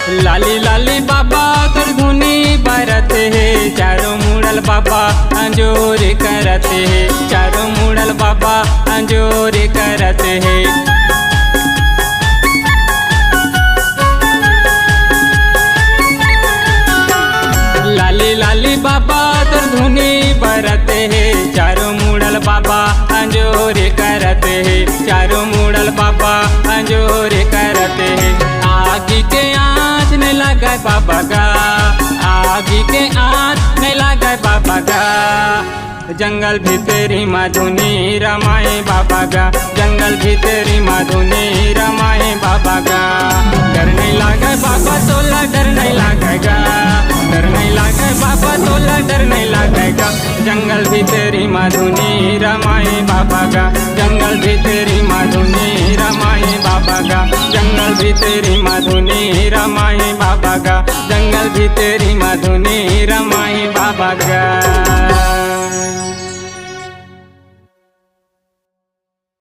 लाली लाली बाबा कर धुनी बरते है, चारों मुड़ल बाबा अंजोर करते है, चारों मुड़ल बाबा अंजोर करते है। लाली लाली बाबा तर धुनी बरते है, चारों मुड़ल बाबा अंजोर करते है, चारों मुड़ल बाबा अंजोर करते है। आगी के आँच में लगाए बाबा का, आगी के आँच में लगाए बाबा का, जंगल भीतरी मधुनी रमाए बाबा का, जंगल भीतरी मधुनी रमाए बाबा का। डर नहीं लागे बाबा तोला, डर नहीं लागेगा, डर नहीं लागे बाबा तोला, डर नहीं लागेगा। जंगल भीतरी मधुनी रमाए बाबा का, जंगल भीतरी मधुनी रमाए बाबा का, जंगल भीतरी मधुनी रमाए बाबा का, जंगल भीतरी मधुनी रमाए बाबा का।